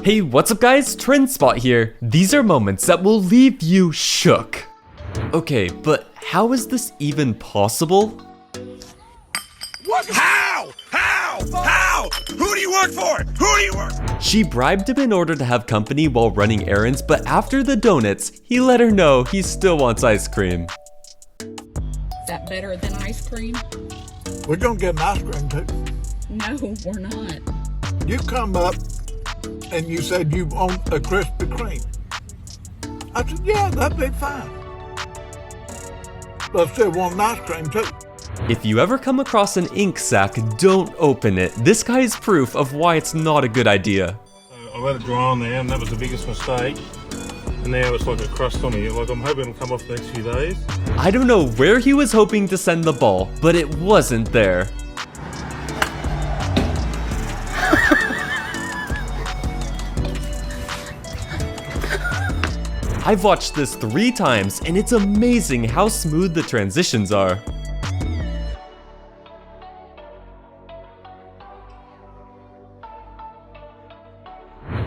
Hey, what's up guys? Trendspot here. These are moments that will leave you shook. Okay, but how is this even possible? What? How? Who do you work for? She bribed him in order to have company while running errands, but after the donuts, he let her know he still wants ice cream. Is that better than ice cream? We're gonna get an ice cream too. No, we're not. You come up and you said you want a Krispy Kreme. I said, yeah, that'd be fine. But I still want an ice cream too. If you ever come across an ink sac, don't open it. This guy is proof of why it's not a good idea. I let it dry on there and that was the biggest mistake. And now it's like a crust on it. Like I'm hoping it'll come off the next few days. I don't know where he was hoping to send the ball, but it wasn't there. I've watched this 3 times, and it's amazing how smooth the transitions are.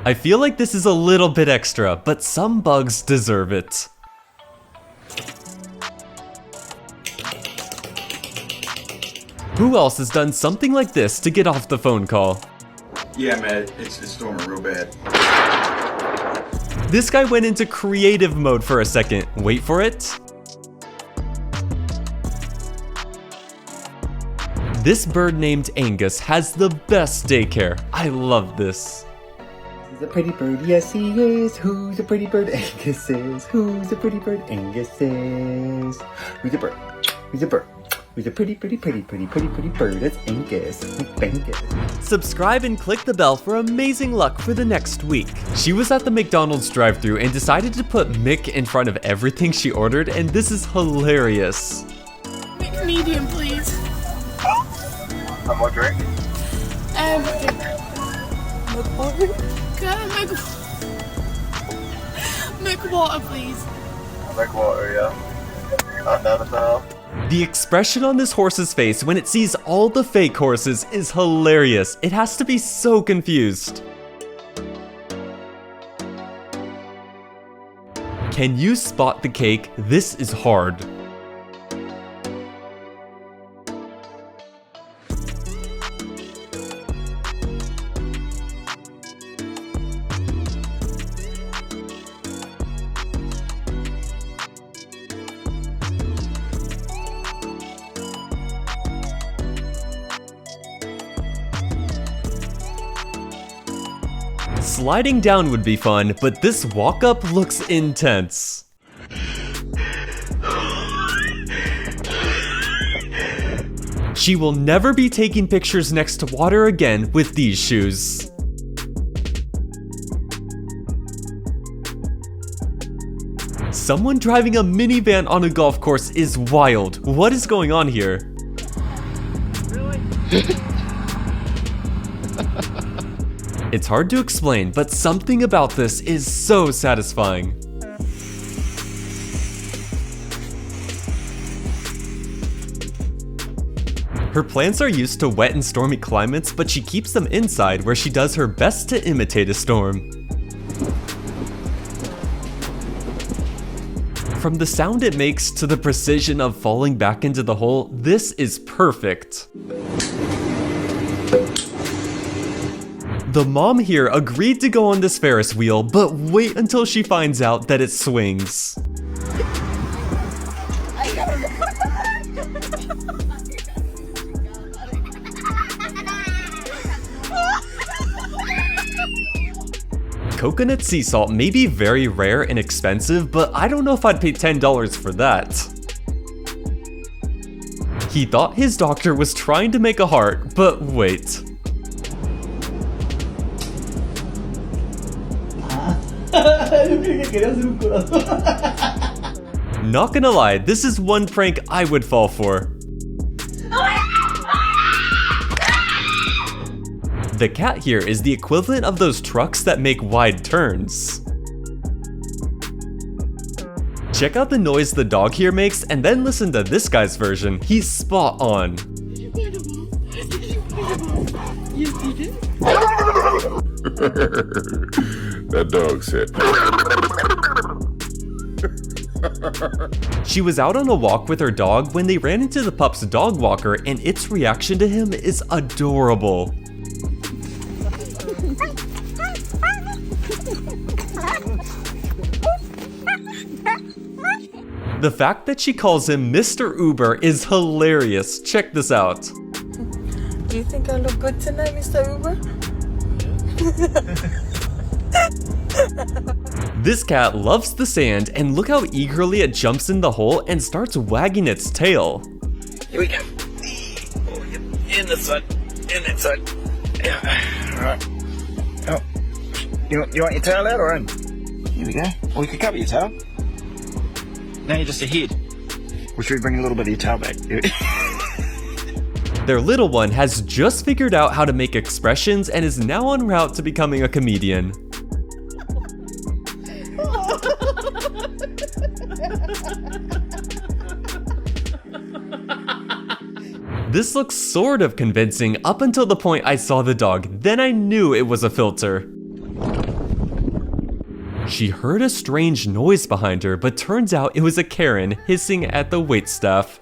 I feel like this is a little bit extra, but some bugs deserve it. Who else has done something like this to get off the phone call? Yeah, man, it's storming real bad. This guy went into creative mode for a second. Wait for it. This bird named Angus has the best daycare. I love this. Who's a pretty bird? Yes, he is. Who's a pretty bird? Angus is. Who's a pretty bird? Angus is. Who's a bird? Who's a bird? Who's a pretty bird? It's Angus. McBangus. Subscribe and click the bell for amazing luck for the next week. She was at the McDonald's drive-thru and decided to put Mick in front of everything she ordered, and this is hilarious. Medium, please. One more drink. Make water, please. Make water, yeah. Not that enough. The expression on this horse's face when it sees all the fake horses is hilarious. It has to be so confused. Can you spot the cake? This is hard. Sliding down would be fun, but this walk-up looks intense. She will never be taking pictures next to water again with these shoes. Someone driving a minivan on a golf course is wild. What is going on here? Really? It's hard to explain, but something about this is so satisfying. Her plants are used to wet and stormy climates, but she keeps them inside where she does her best to imitate a storm. From the sound it makes to the precision of falling back into the hole, this is perfect. The mom here agreed to go on this Ferris wheel, but wait until she finds out that it swings. Coconut sea salt may be very rare and expensive, but I don't know if I'd pay $10 for that. He thought his doctor was trying to make a heart, but wait. Not gonna lie, this is one prank I would fall for. The cat here is the equivalent of those trucks that make wide turns. Check out the noise the dog here makes and then listen to this guy's version. He's spot on. Yes, you did. That dog said. She was out on a walk with her dog when they ran into the pup's dog walker, and its reaction to him is adorable. The fact that she calls him Mr. Uber is hilarious. Check this out. Do you think I look good tonight, Mr. Uber? This cat loves the sand, and look how eagerly it jumps in the hole and starts wagging its tail. Here we go. Oh, in the sun. In the sun. Yeah. All right. Oh. You want your tail out or in? Here we go. Or you can cover your tail. Now you're just a head. Or should we bring a little bit of your tail back? Their little one has just figured out how to make expressions and is now en route to becoming a comedian. This looks sort of convincing up until the point I saw the dog, then I knew it was a filter. She heard a strange noise behind her, but turns out it was a Karen hissing at the waitstaff.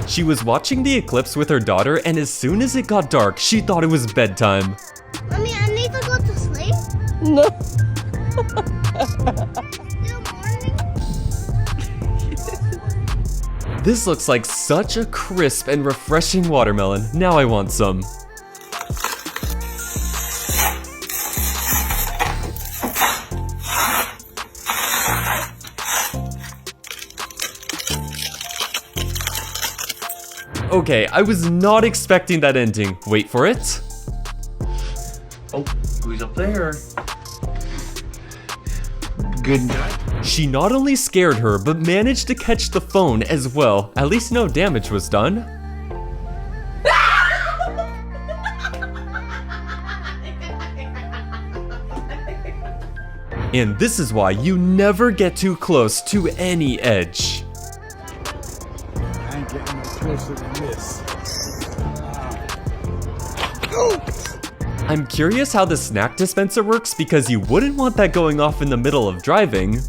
She was watching the eclipse with her daughter, and as soon as it got dark, she thought it was bedtime. Mommy, I need to go to sleep. No. This looks like such a crisp and refreshing watermelon. Now I want some. Okay, I was not expecting that ending. Wait for it. Oh, who's up there? Good night. She not only scared her, but managed to catch the phone as well. At least no damage was done. And this is why you never get too close to any edge. I ain't getting no closer than this. I'm curious how the snack dispenser works because you wouldn't want that going off in the middle of driving.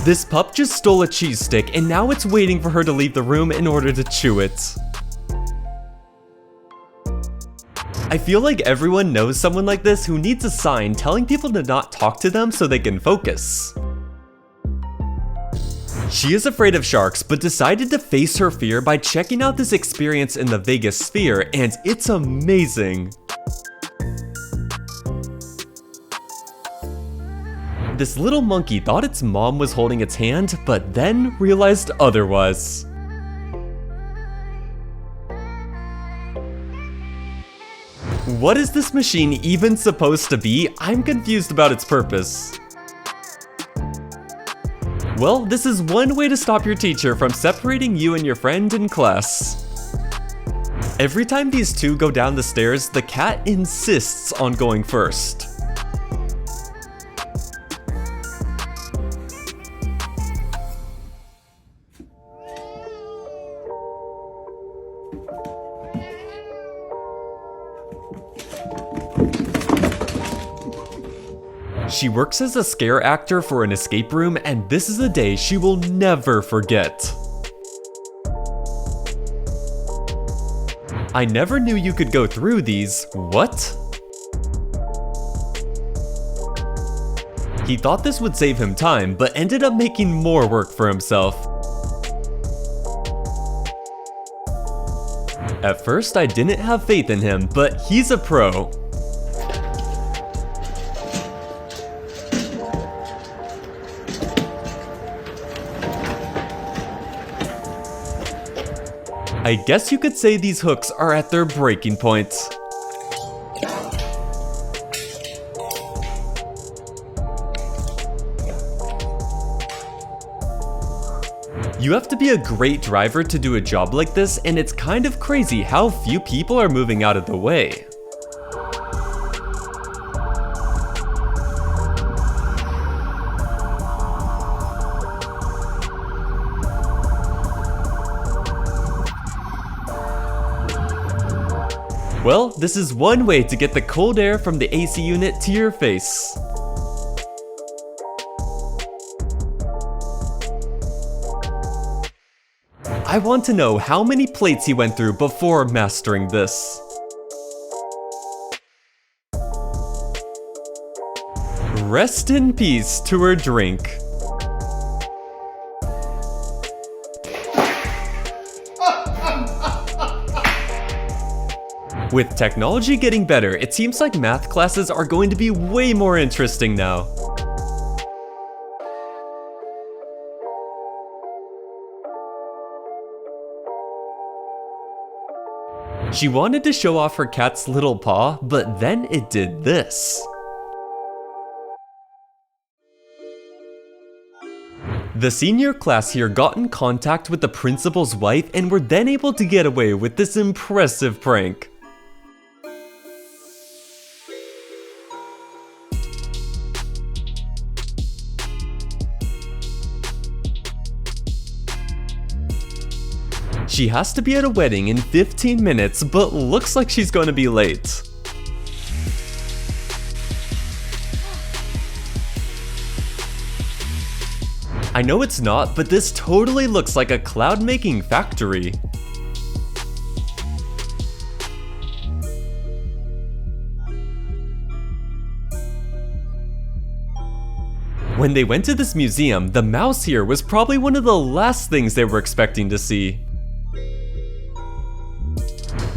This pup just stole a cheese stick and now it's waiting for her to leave the room in order to chew it. I feel like everyone knows someone like this who needs a sign telling people to not talk to them so they can focus. She is afraid of sharks, but decided to face her fear by checking out this experience in the Vegas Sphere, and it's amazing. This little monkey thought its mom was holding its hand, but then realized otherwise. What is this machine even supposed to be? I'm confused about its purpose. Well, this is one way to stop your teacher from separating you and your friend in class. Every time these two go down the stairs, the cat insists on going first. She works as a scare actor for an escape room, and this is a day she will never forget. I never knew you could go through these. What? He thought this would save him time, but ended up making more work for himself. At first, I didn't have faith in him, but he's a pro. I guess you could say these hooks are at their breaking point. You have to be a great driver to do a job like this, and it's kind of crazy how few people are moving out of the way. Well, this is one way to get the cold air from the AC unit to your face. I want to know how many plates he went through before mastering this. Rest in peace to her drink. With technology getting better, it seems like math classes are going to be way more interesting now. She wanted to show off her cat's little paw, but then it did this. The senior class here got in contact with the principal's wife and were then able to get away with this impressive prank. She has to be at a wedding in 15 minutes, but looks like she's gonna be late. I know it's not, but this totally looks like a cloud-making factory. When they went to this museum, the mouse here was probably one of the last things they were expecting to see.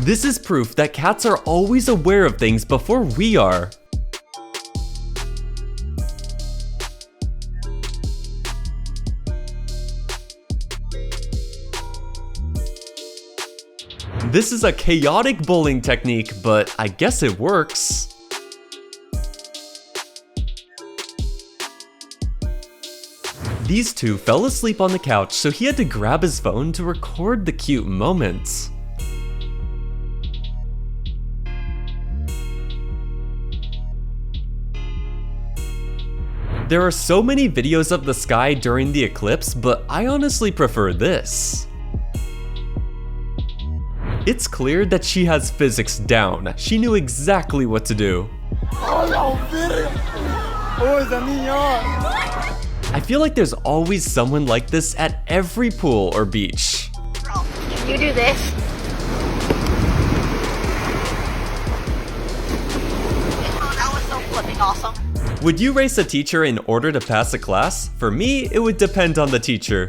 This is proof that cats are always aware of things before we are. This is a chaotic bowling technique, but I guess it works. These two fell asleep on the couch, so he had to grab his phone to record the cute moments. There are so many videos of the sky during the eclipse, but I honestly prefer this. It's clear that she has physics down. She knew exactly what to do. I feel like there's always someone like this at every pool or beach. Bro, can you do this? Oh, that was so flipping awesome. Would you race a teacher in order to pass a class? For me, it would depend on the teacher.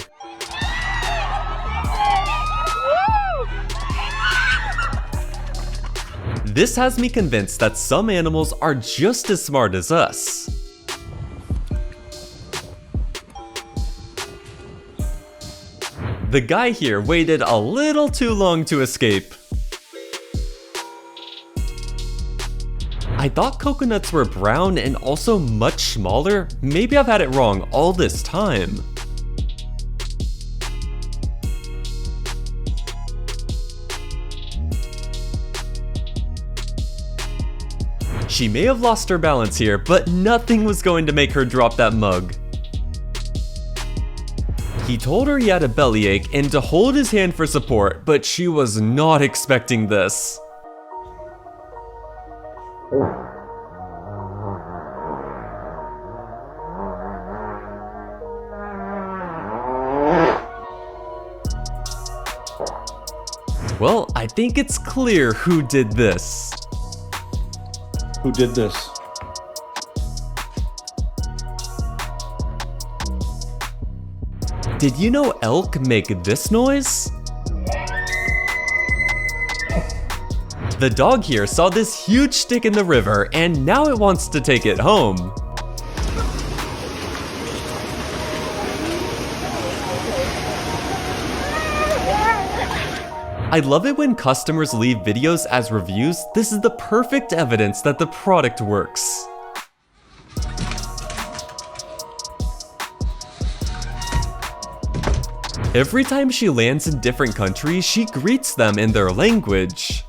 This has me convinced that some animals are just as smart as us. The guy here waited a little too long to escape. I thought coconuts were brown and also much smaller. Maybe I've had it wrong all this time. She may have lost her balance here, but nothing was going to make her drop that mug. He told her he had a bellyache and to hold his hand for support, but she was not expecting this. Well, I think it's clear who did this. Who did this? Did you know elk make this noise? The dog here saw this huge stick in the river and now it wants to take it home. I love it when customers leave videos as reviews. This is the perfect evidence that the product works. Every time she lands in different countries, she greets them in their language.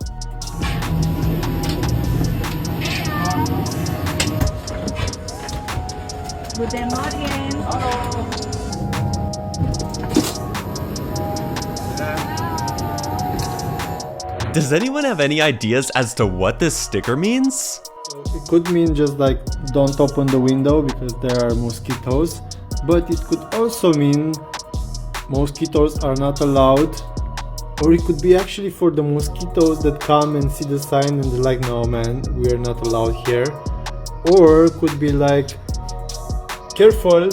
Does anyone have any ideas as to what this sticker means? It could mean just like don't open the window because there are mosquitoes, but it could also mean mosquitoes are not allowed, or it could be actually for the mosquitoes that come and see the sign and they're like, no man, we are not allowed here. Or it could be like, careful,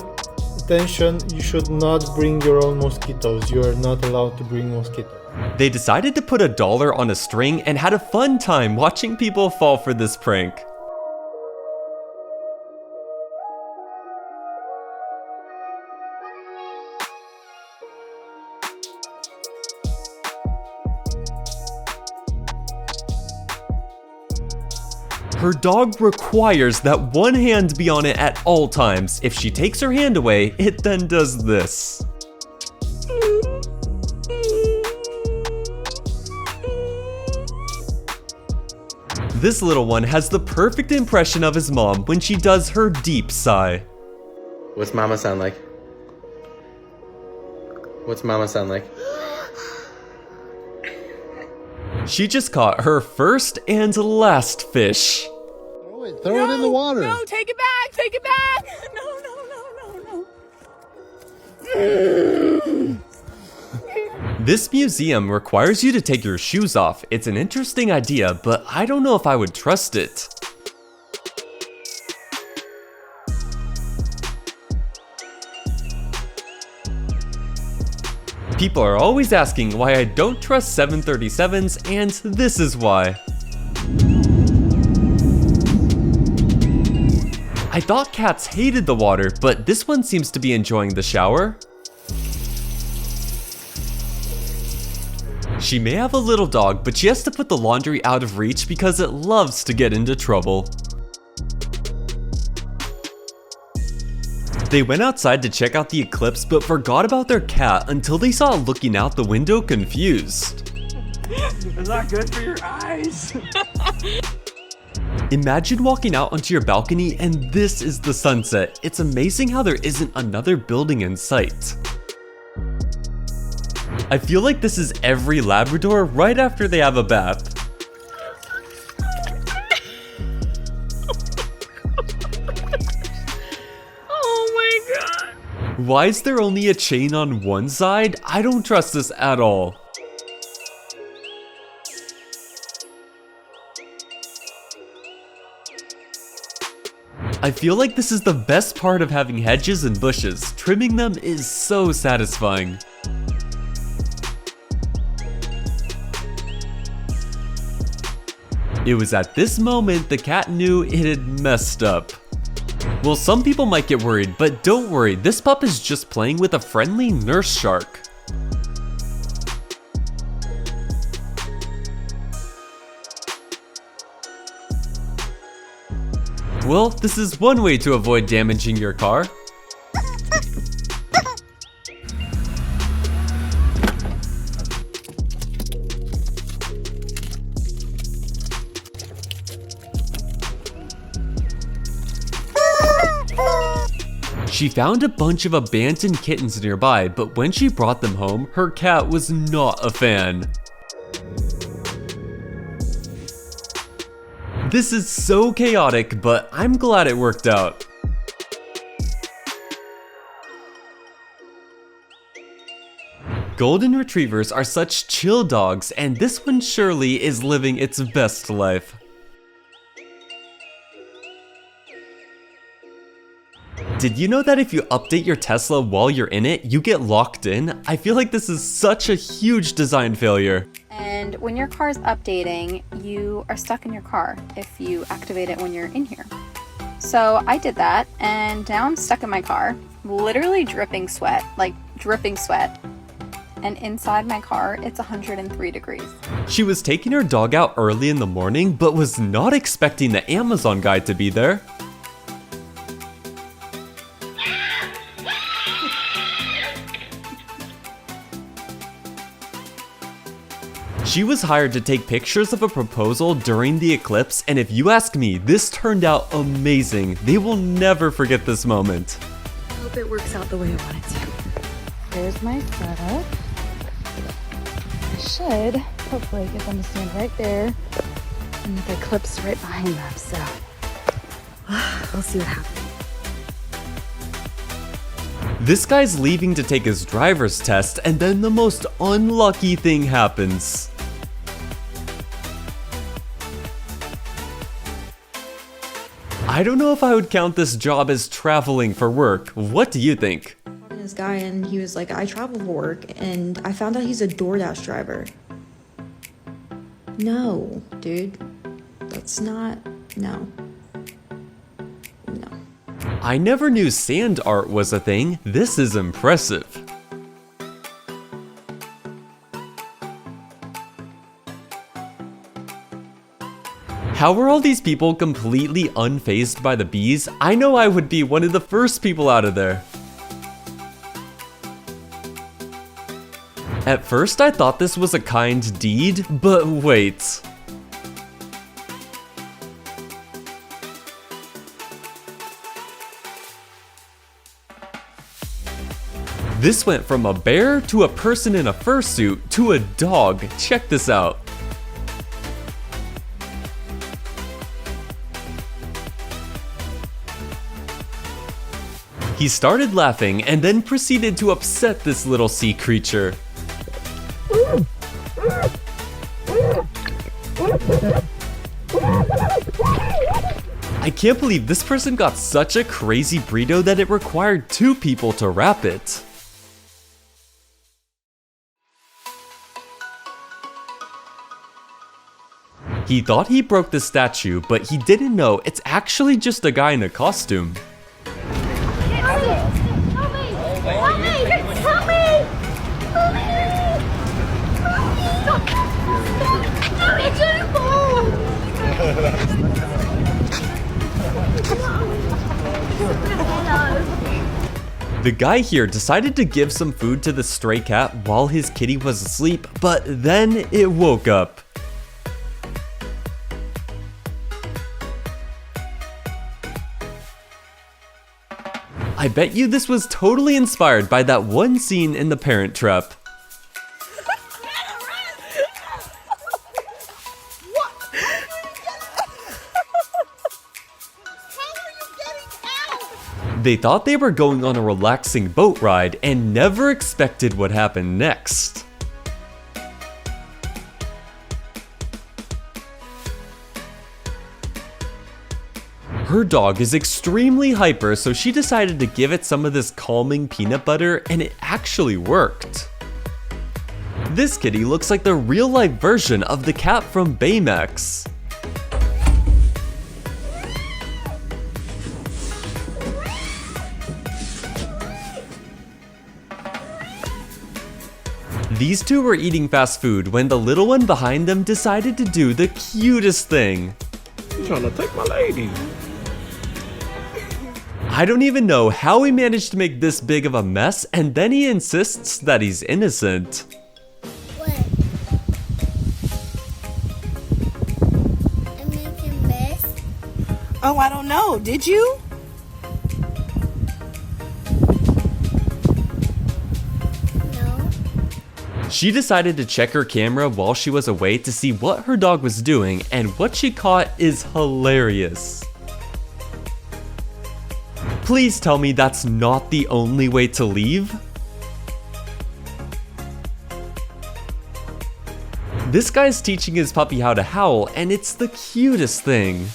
attention, you should not bring your own mosquitoes, you are not allowed to bring mosquitoes. They decided to put $1 on a string and had a fun time watching people fall for this prank. Her dog requires that one hand be on it at all times. If she takes her hand away, it then does this. This little one has the perfect impression of his mom when she does her deep sigh. What's mama sound like? What's mama sound like? She just caught her first and last fish. Throw it in the water. No, take it back. Take it back. No. This museum requires you to take your shoes off. It's an interesting idea, but I don't know if I would trust it. People are always asking why I don't trust 737s, and this is why. I thought cats hated the water, but this one seems to be enjoying the shower. She may have a little dog, but she has to put the laundry out of reach because it loves to get into trouble. They went outside to check out the eclipse, but forgot about their cat until they saw it looking out the window confused. It's not good for your eyes. Imagine walking out onto your balcony and this is the sunset. It's amazing how there isn't another building in sight. I feel like this is every Labrador right after they have a bath. Oh my god. Why is there only a chain on one side? I don't trust this at all. I feel like this is the best part of having hedges and bushes. Trimming them is so satisfying. It was at this moment the cat knew it had messed up. Well, some people might get worried, but don't worry, this pup is just playing with a friendly nurse shark. Well, this is one way to avoid damaging your car. She found a bunch of abandoned kittens nearby, but when she brought them home, her cat was not a fan. This is so chaotic, but I'm glad it worked out. Golden Retrievers are such chill dogs, and this one surely is living its best life. Did you know that if you update your Tesla while you're in it, you get locked in? I feel like this is such a huge design failure. And when your car's updating, you are stuck in your car if you activate it when you're in here. So I did that, and now I'm stuck in my car, literally dripping sweat, like dripping sweat. And inside my car, it's 103 degrees. She was taking her dog out early in the morning, but was not expecting the Amazon guy to be there. She was hired to take pictures of a proposal during the eclipse, and if you ask me, this turned out amazing. They will never forget this moment. I hope it works out the way I want it to. Here's my setup. I should hopefully I get them to stand right there and the clips right behind them, so we'll see what happens. This guy's leaving to take his driver's test, and then the most unlucky thing happens. I don't know if I would count this job as traveling for work. What do you think? This guy, and he was like, I travel for work, and I found out he's a DoorDash driver. No, dude. That's not... No. I never knew sand art was a thing. This is impressive. How are all these people completely unfazed by the bees? I know I would be one of the first people out of there. At first I thought this was a kind deed, but wait. This went from a bear to a person in a fursuit to a dog. Check this out. He started laughing and then proceeded to upset this little sea creature. I can't believe this person got such a crazy burrito that it required 2 people to wrap it. He thought he broke the statue, but he didn't know it's actually just a guy in a costume. The guy here decided to give some food to the stray cat while his kitty was asleep, but then it woke up. I bet you this was totally inspired by that one scene in The Parent Trap. They thought they were going on a relaxing boat ride and never expected what happened next. Her dog is extremely hyper, so she decided to give it some of this calming peanut butter, and it actually worked. This kitty looks like the real-life version of the cat from Baymax. These two were eating fast food when the little one behind them decided to do the cutest thing. You're trying to take my lady. I don't even know how he managed to make this big of a mess, and then he insists that he's innocent. What? I'm making mess. Oh, I don't know. Did you? She decided to check her camera while she was away to see what her dog was doing, and what she caught is hilarious. Please tell me that's not the only way to leave? This guy's teaching his puppy how to howl, and it's the cutest thing.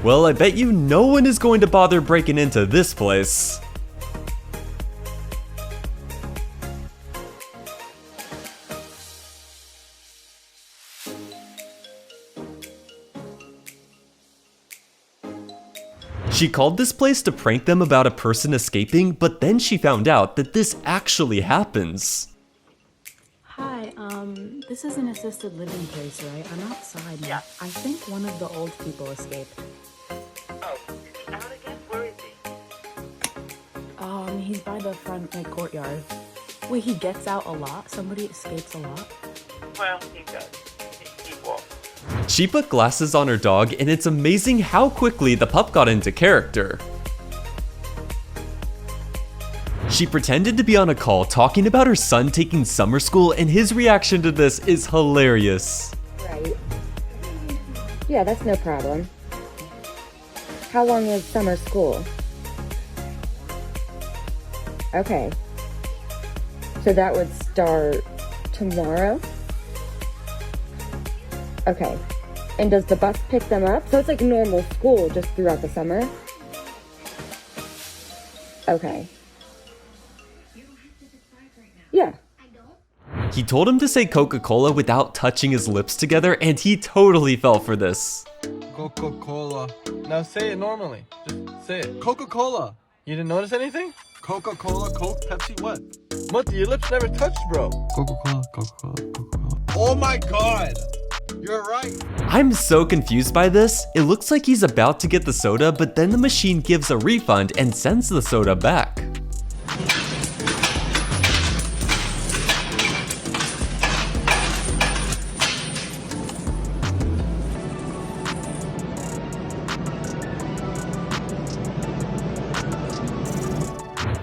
Well, I bet you no one is going to bother breaking into this place. She called this place to prank them about a person escaping, but then she found out that this actually happens. Hi, this is an assisted living place, right? I'm outside now. Yeah. I think one of the old people escaped. Oh, is he out again? Where is he? He's by the front courtyard. Wait, he gets out a lot? Somebody escapes a lot? Well, he does. He walks. She put glasses on her dog, and it's amazing how quickly the pup got into character. She pretended to be on a call talking about her son taking summer school, and his reaction to this is hilarious. Right. Yeah, that's no problem. How long is summer school? Okay. So that would start tomorrow? Okay. And does the bus pick them up? So it's like normal school just throughout the summer? Okay. Yeah. He told him to say Coca-Cola without touching his lips together, and he totally fell for this. Coca-Cola. Now say it normally. Just say it. Coca-Cola. You didn't notice anything? Coca-Cola, Coke, Pepsi, what? What? Your lips never touched, bro. Coca-Cola, Coca-Cola, Coca-Cola. Oh my god! You're right. I'm so confused by this. It looks like he's about to get the soda, but then the machine gives a refund and sends the soda back.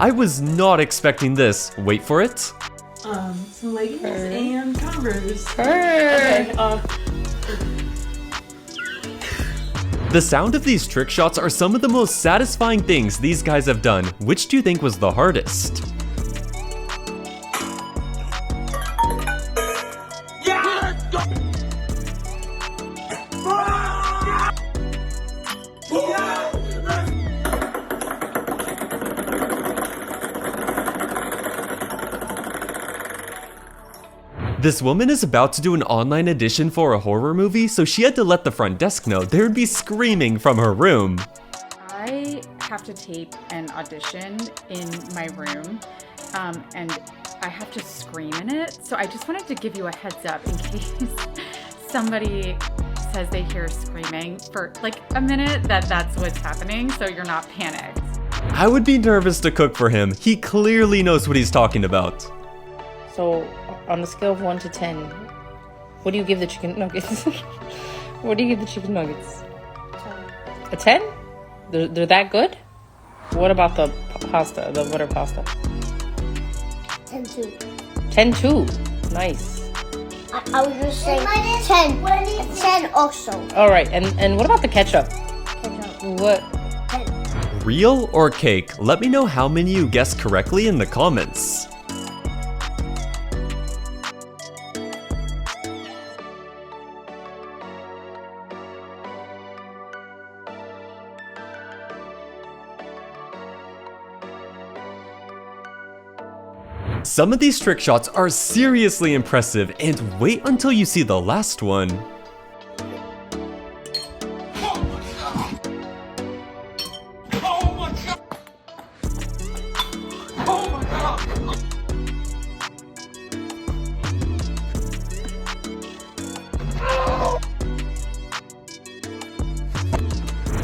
I was not expecting this. Wait for it. Some leggings and Converse. Okay, The sound of these trick shots are some of the most satisfying things these guys have done. Which do you think was the hardest? This woman is about to do an online audition for a horror movie, so she had to let the front desk know they would be screaming from her room. I have to tape an audition in my room, and I have to scream in it. So I just wanted to give you a heads up in case somebody says they hear screaming for like a minute, that's what's happening, so you're not panicked. I would be nervous to cook for him. He clearly knows what he's talking about. So, on a scale of 1 to 10, what do you give the chicken nuggets? What do you give the chicken nuggets? A 10? They're that good? What about the pasta, the butter pasta? 10-2. 10-2. Nice. I was just saying 10. 10 also. Alright, and what about the ketchup? What? Real or cake? Let me know how many you guessed correctly in the comments. Some of these trick shots are seriously impressive, and wait until you see the last one.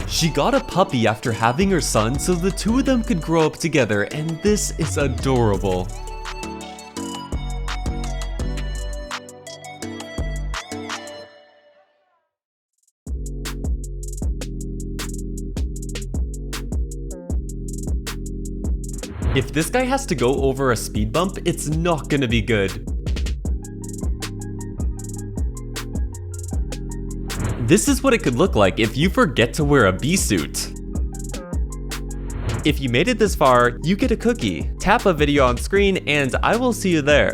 She got a puppy after having her son so the two of them could grow up together, and this is adorable. If this guy has to go over a speed bump, it's not gonna be good. This is what it could look like if you forget to wear a bee suit. If you made it this far, you get a cookie. Tap a video on screen and I will see you there.